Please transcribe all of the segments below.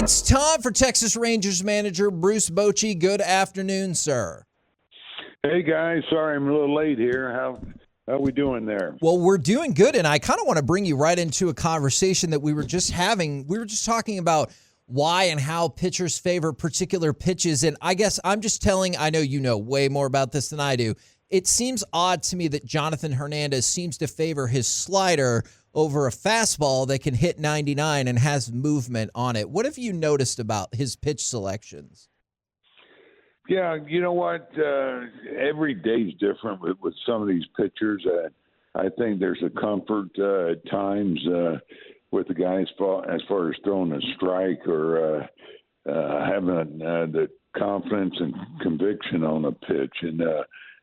It's time for Texas Rangers manager Bruce Bochy. Good afternoon, sir. Hey, guys. Sorry I'm a little late here. How are we doing there? Well, we're doing good, and I kind of want to bring you right into a conversation that we were just having. We were just talking about why and how pitchers favor particular pitches, and I guess I'm just telling, I know you know way more about this than I do. It seems odd to me that Jonathan Hernandez seems to favor his slider over a fastball that can hit 99 and has movement on it. What have you noticed about his pitch selections? Yeah, you know what? Every day's different with some of these pitchers. I think there's a comfort at times with the guys as far as throwing a strike or having the confidence and conviction on a pitch.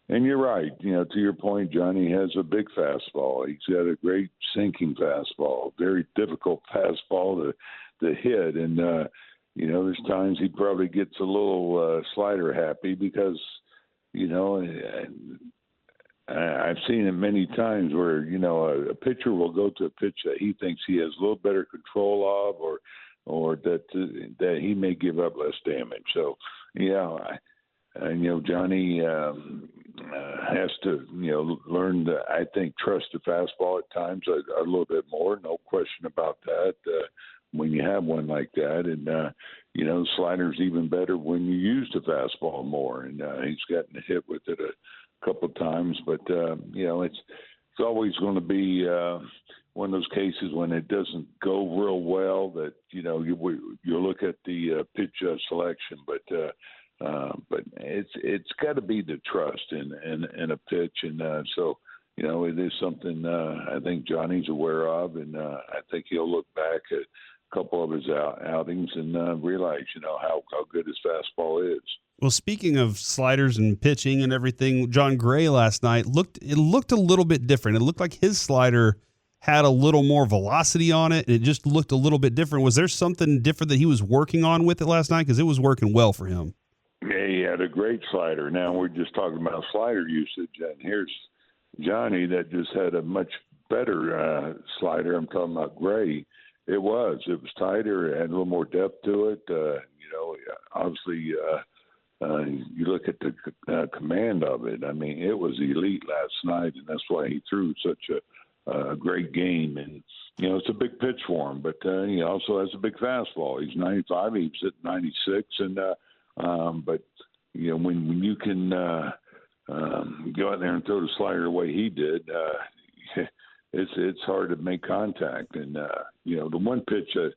And you're right. You know, to your point, Johnny has a big fastball. He's got a great sinking fastball, very difficult fastball to hit. And, you know, there's times he probably gets a little slider happy because, you know, I've seen it many times where, you know, a pitcher will go to a pitch that he thinks he has a little better control of or that he may give up less damage. So, yeah, and, you know, Johnny has to, you know, learn to, I think, trust the fastball at times a little bit more. No question about that when you have one like that. And, you know, the slider's even better when you use the fastball more. And he's gotten hit with it a couple of times. But, you know, it's always going to be one of those cases when it doesn't go real well that, you know, you look at the pitch selection. But it's got to be the trust in a pitch, and so you know it is something I think Johnny's aware of, and I think he'll look back at a couple of his outings and realize how good his fastball is. Well, speaking of sliders and pitching and everything, Jon Gray last night looked a little bit different. It looked like his slider had a little more velocity on it, and it just looked a little bit different. Was there something different that he was working on with it last night? Because it was working well for him. Yeah, he had a great slider. Now we're just talking about slider usage, and here's Johnny that just had a much better slider. I'm talking about Gray. It was tighter. It had a little more depth to it. Obviously, you look at the command of it. I mean, it was elite last night, and that's why he threw such a great game. And it's a big pitch for him, but he also has a big fastball. He's 95. He's at 96, and but when you can go out there and throw the slider the way he did, it's hard to make contact. And the one pitch that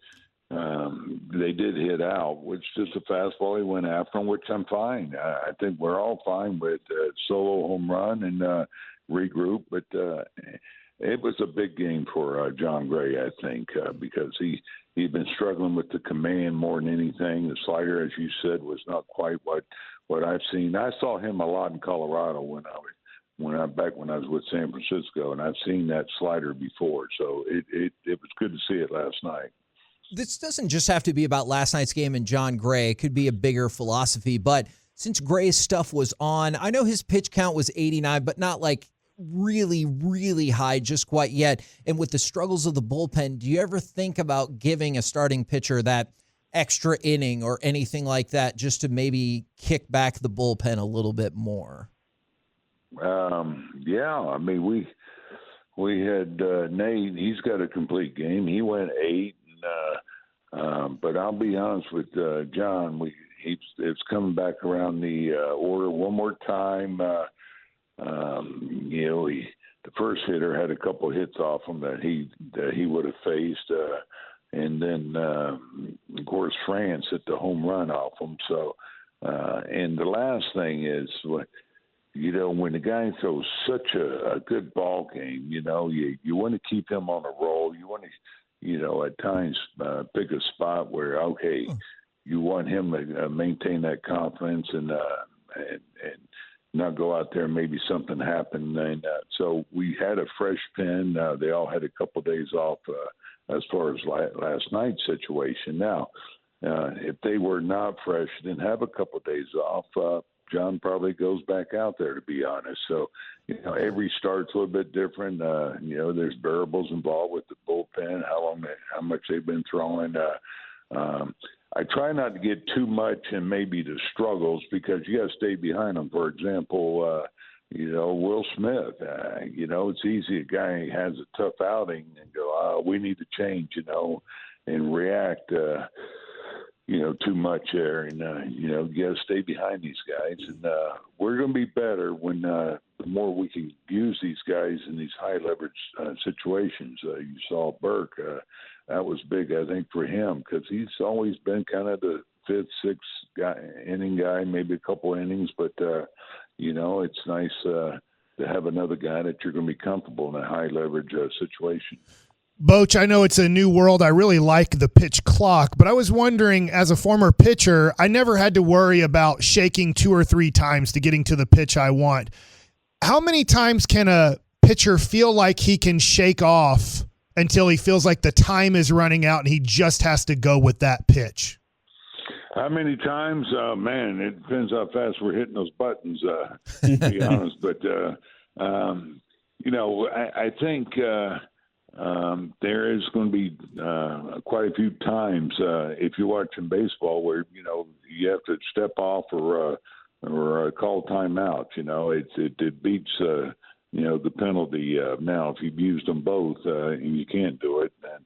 they did hit out, which just a fastball he went after him, which I'm fine. I think we're all fine with solo home run and regroup, but it was a big game for Jon Gray, I think, because he'd been struggling with the command more than anything. The slider, as you said, was not quite what I've seen. I saw him a lot in Colorado when I was with San Francisco, and I've seen that slider before. So it was good to see it last night. This doesn't just have to be about last night's game and Jon Gray. It could be a bigger philosophy. But since Gray's stuff was on, I know his pitch count was 89, but not like really, really high just quite yet. And with the struggles of the bullpen, do you ever think about giving a starting pitcher that extra inning or anything like that just to maybe kick back the bullpen a little bit more? Yeah, I mean, we had Nate. He's got a complete game. He went 8, but I'll be honest with John. It's coming back around the order one more time. The first hitter had a couple hits off him that he would have faced, and then of course France hit the home run off him. So, and the last thing is, when the guy throws such a good ball game, you want to keep him on a roll. You want to, at times pick a spot where you want him to maintain that confidence and not go out there and maybe something happened. And so we had a fresh pen. They all had a couple of days off as far as last night's situation. Now, if they were not fresh, didn't have a couple of days off, John probably goes back out there, to be honest. So, every start's a little bit different. There's variables involved with the bullpen, how much they've been throwing. I try not to get too much in maybe the struggles because you got to stay behind them. For example, Will Smith, it's easy. A guy has a tough outing and go, we need to change, and react, too much there. And, you got to stay behind these guys. And we're going to be better when the more we can use these guys in these high leverage situations. You saw Burke. That was big, I think, for him because he's always been kind of the fifth, sixth inning guy, maybe a couple innings. But, it's nice to have another guy that you're going to be comfortable in a high leverage situation. Boch, I know it's a new world. I really like the pitch clock, but I was wondering, as a former pitcher, I never had to worry about shaking 2 or 3 times to getting to the pitch I want. How many times can a pitcher feel like he can shake off until he feels like the time is running out and he just has to go with that pitch? How many times? Man, it depends how fast we're hitting those buttons, to be honest. But, I think there is going to be quite a few times if you're watching baseball where, you have to step off or call timeout. It beats, the penalty. Now, if you've used them both and you can't do it, then,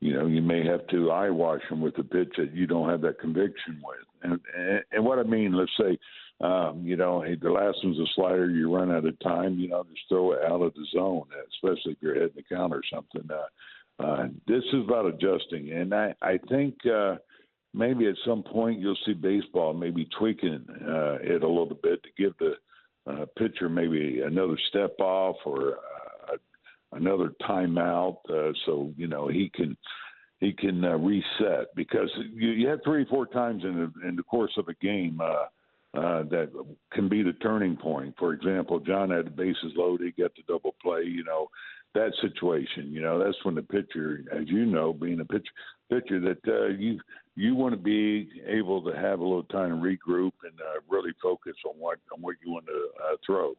you may have to eye wash them with a pitch that you don't have that conviction with. And what I mean, let's say, hey, the last one's a slider, you run out of time, just throw it out of the zone, especially if you're hitting the count or something. This is about adjusting. And I think maybe at some point you'll see baseball maybe tweaking it a little bit to give the pitcher maybe another step off or another timeout, so he can reset because you have 3 or 4 times in the course of a game that can be the turning point. For example, John had the bases loaded, he got the double play. That situation. That's when the pitcher, as you know, being a pitcher that you want to be able to have a little time to regroup and really focus on what you want to throw.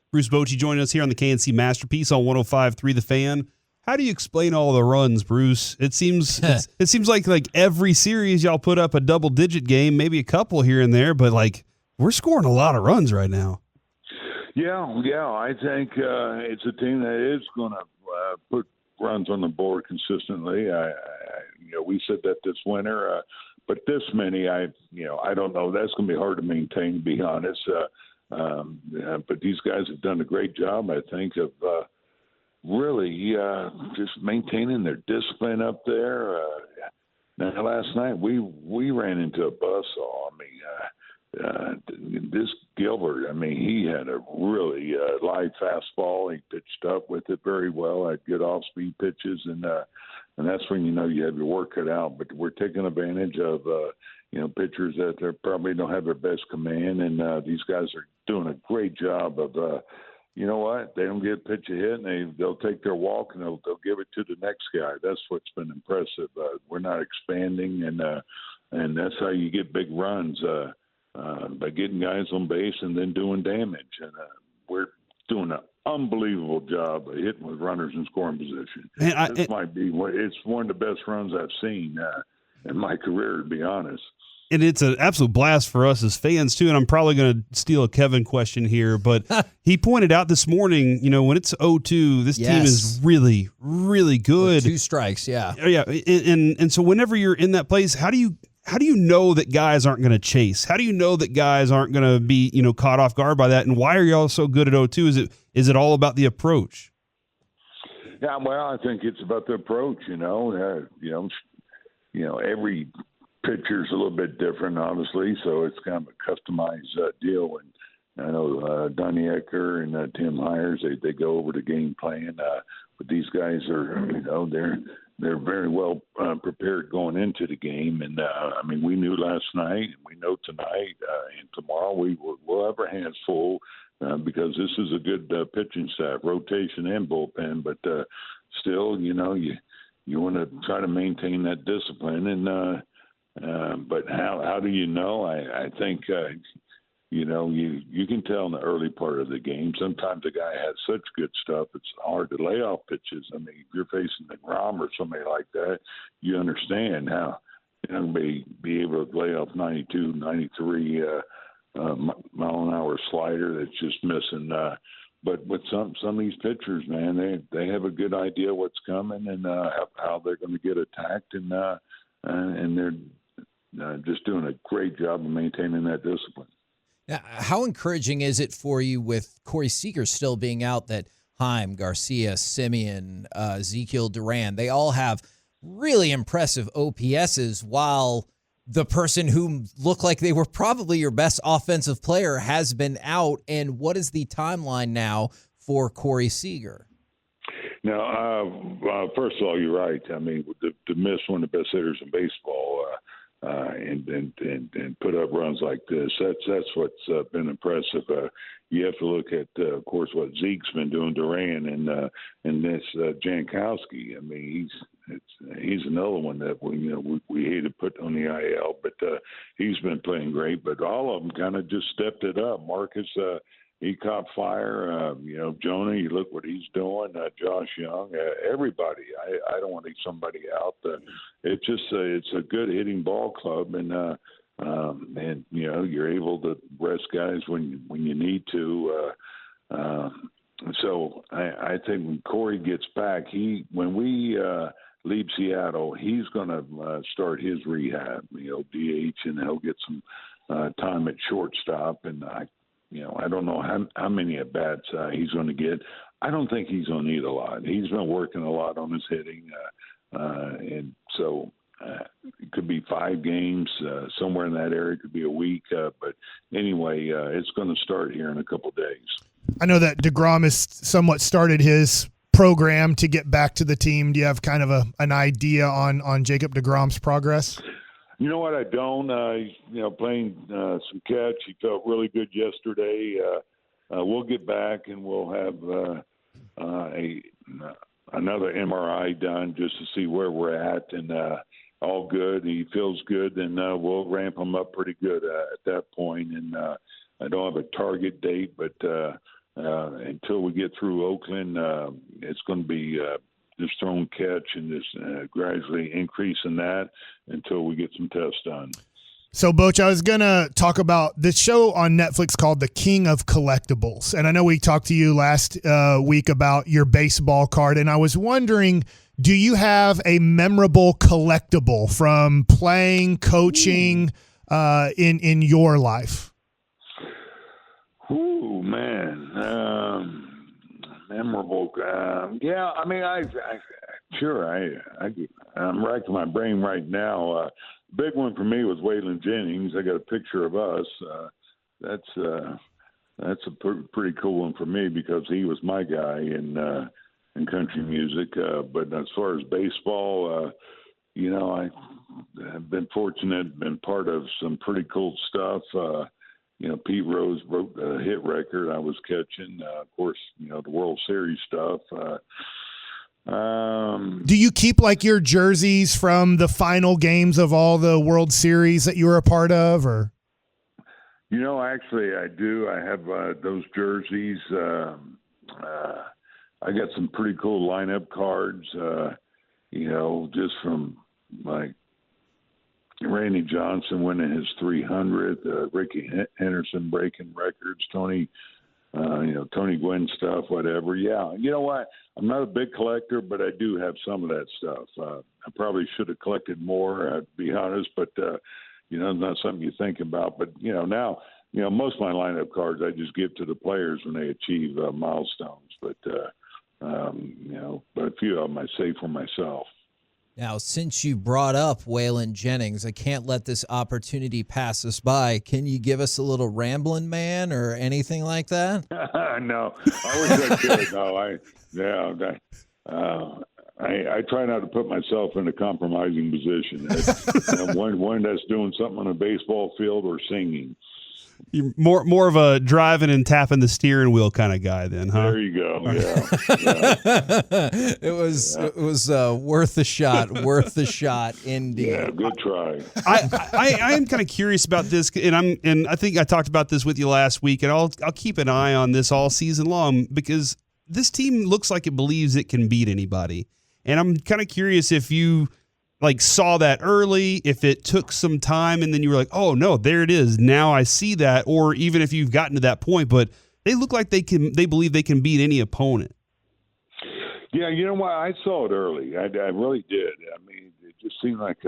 Bruce Bochy joining us here on the K&C Masterpiece on 105.3 The Fan. How do you explain all the runs, Bruce? It seems like every series y'all put up a double-digit game, maybe a couple here and there, but we're scoring a lot of runs right now. Yeah. I think it's a team that is going to put runs on the board consistently. We said that this winter, but this many, I don't know. That's going to be hard to maintain, to be honest. But these guys have done a great job, I think, of really just maintaining their discipline up there. Now, last night we ran into a buzzsaw. This Gilbert, he had a really live fastball. He pitched up with it very well, had good off-speed pitches, and that's when you have your work cut out. But we're taking advantage of pitchers that they probably don't have their best command, and these guys are doing a great job of they don't get a pitch a hit, and they'll take their walk and they'll give it to the next guy. That's what's been impressive. We're not expanding, and that's how you get big runs by getting guys on base and then doing damage. And we're doing an unbelievable job of hitting with runners in scoring position. This might be it's one of the best runs I've seen in my career, to be honest. And it's an absolute blast for us as fans, too. And I'm probably going to steal a Kevin question here, but he pointed out this morning, when it's 0-2, this team is really, really good. 2 strikes, yeah. Yeah, and so whenever you're in that place, how do you know that guys aren't going to chase? How do you know that guys aren't going to be, caught off guard by that? And why are y'all so good at 0-2? Is it all about the approach? Yeah, well, I think it's about the approach. Every pitcher's a little bit different, obviously, so it's kind of a customized deal. And I know Donnie Ecker and Tim Hires, they go over the game plan, but these guys are, they're very well prepared going into the game. And we knew last night, and we know tonight, and tomorrow we'll have our hands full because this is a good pitching staff, rotation and bullpen. But still, you want to try to maintain that discipline. And but how do you know? I think you can tell in the early part of the game. Sometimes a guy has such good stuff, it's hard to lay off pitches. I mean, if you're facing DeGrom or somebody like that, you understand how be able to lay off 92, 93 mile an hour slider that's just missing. But with some of these pitchers, man, they have a good idea what's coming and how they're going to get attacked, and they're just doing a great job of maintaining that discipline. Now, how encouraging is it for you with Corey Seager still being out that Heim, Garcia, Simeon, Ezekiel Duran, they all have really impressive OPSs, while the person who looked like they were probably your best offensive player has been out? And what is the timeline now for Corey Seager? Now, first of all, you're right. I mean, to miss one of the best hitters in baseball and put up runs like this, that's what's been impressive. You have to look at, of course, what Zeke's been doing, Duran, and this Jankowski. I mean, he's another one that we hate to put on the IL, but he's been playing great. But all of them kind of just stepped it up. Marcus, he caught fire. Jonah, you look what he's doing. Josh Young, everybody. I don't want to leave somebody out. It's a good hitting ball club, and you're able to rest guys when you need to. So I think when Corey gets back, when we leave Seattle, he's going to start his rehab. DH, and he'll get some time at shortstop. And I don't know how many at bats he's going to get. I don't think he's going to need a lot. He's been working a lot on his hitting, and so it could be 5 games somewhere in that area. It could be a week, but anyway, it's going to start here in a couple of days. I know that DeGrom has somewhat started his program to get back to the team. Do you have kind of an idea on Jacob DeGrom's progress? You know what? I don't. Playing some catch. He felt really good yesterday. We'll get back and we'll have another MRI done just to see where we're at, and all good. He feels good, and we'll ramp him up pretty good at that point. And I don't have a target date, but until we get through Oakland, it's going to be just throwing catch and just gradually increasing that until we get some tests done. So, Boch, I was going to talk about this show on Netflix called The King of Collectibles. And I know we talked to you last week about your baseball card, and I was wondering, do you have a memorable collectible from playing, coaching in your life? Ooh, man. Memorable. Yeah, I mean, I'm racking my brain right now. Big one for me was Waylon Jennings. I got a picture of us. That's a pretty cool one for me because he was my guy in country music. But as far as baseball, I've been fortunate, been part of some pretty cool stuff. Pete Rose wrote a hit record I was catching. Of course, the World Series stuff. Do you keep like your jerseys from the final games of all the World Series that you were a part of, or? Actually, I do. I have those jerseys. I got some pretty cool lineup cards, just from like Randy Johnson winning his 300th, Ricky Henderson breaking records, Tony Gwynn stuff, whatever. Yeah. You know what? I'm not a big collector, but I do have some of that stuff. I probably should have collected more, to be honest, but, not something you think about. But, now, most of my lineup cards I just give to the players when they achieve milestones. But a few of them I save for myself. Now, since you brought up Waylon Jennings, I can't let this opportunity pass us by. Can you give us a little Ramblin' Man or anything like that? No, I wish I could. I try not to put myself in a compromising position. One that's doing something on a baseball field or singing. You're more of a driving and tapping the steering wheel kind of guy, then, huh? There you go. Yeah. It was worth the shot. Worth the shot, indeed. Yeah, good try. I am kind of curious about this, and I think I talked about this with you last week, and I'll keep an eye on this all season long because this team looks like it believes it can beat anybody, and I'm kind of curious if you saw that early, if it took some time, and then you were like, oh no, there it is. Now I see that, or even if you've gotten to that point, but they look like they believe they can beat any opponent. Yeah, you know what? I saw it early. I really did. I mean, it just seemed like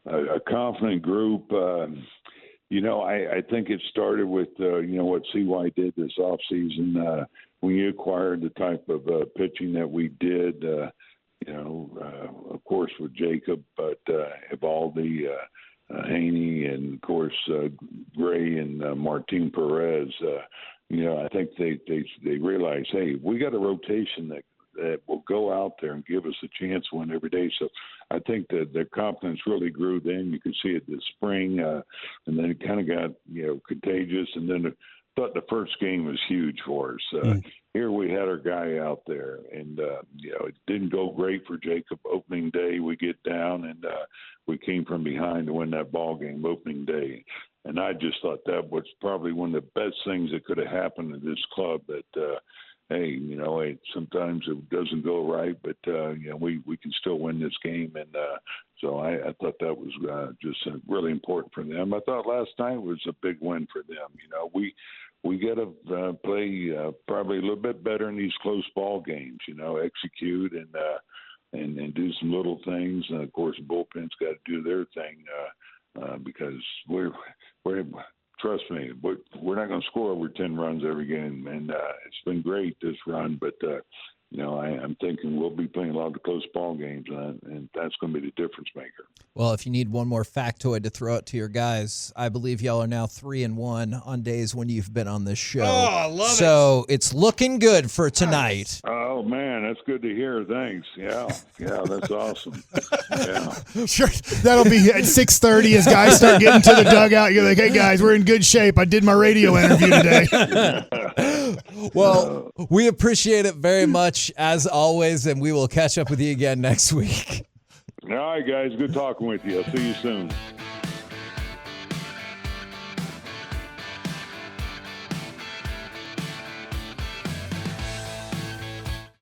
a confident group. I think it started with, what CY did this offseason when you acquired the type of pitching that we did, of course, with Jacob, but Evaldi, Haney, and, of course, Gray and Martin Perez. I think they realized, hey, we got a rotation that will go out there and give us a chance to win every day. So I think that their confidence really grew then. You could see it this spring, and then it kind of got, contagious. And then thought the first game was huge for us. Here we had our guy out there, and, it didn't go great for Jacob opening day. We get down, and we came from behind to win that ball game opening day. And I just thought that was probably one of the best things that could have happened to this club that, hey, sometimes it doesn't go right, but, we can still win this game. And so I thought that was just really important for them. I thought last night was a big win for them. We got to play probably a little bit better in these close ball games, execute and do some little things. And, of course, the bullpen's got to do their thing because we're trust me, we're not going to score over 10 runs every game. And it's been great this run, but, I'm thinking we'll be playing a lot of close ball games, and that's going to be the difference maker. Well, if you need one more factoid to throw out to your guys, I believe y'all are now 3-1 on days when you've been on this show. Oh, I love it. So it's looking good for tonight. Oh, man, that's good to hear. Thanks. Yeah, that's awesome. Yeah. Sure, that'll be at 6:30 as guys start getting to the dugout. You're like, hey, guys, we're in good shape. I did my radio interview today. Well, we appreciate it very much, as always, and we will catch up with you again next week. All right, guys. Good talking with you. I'll see you soon.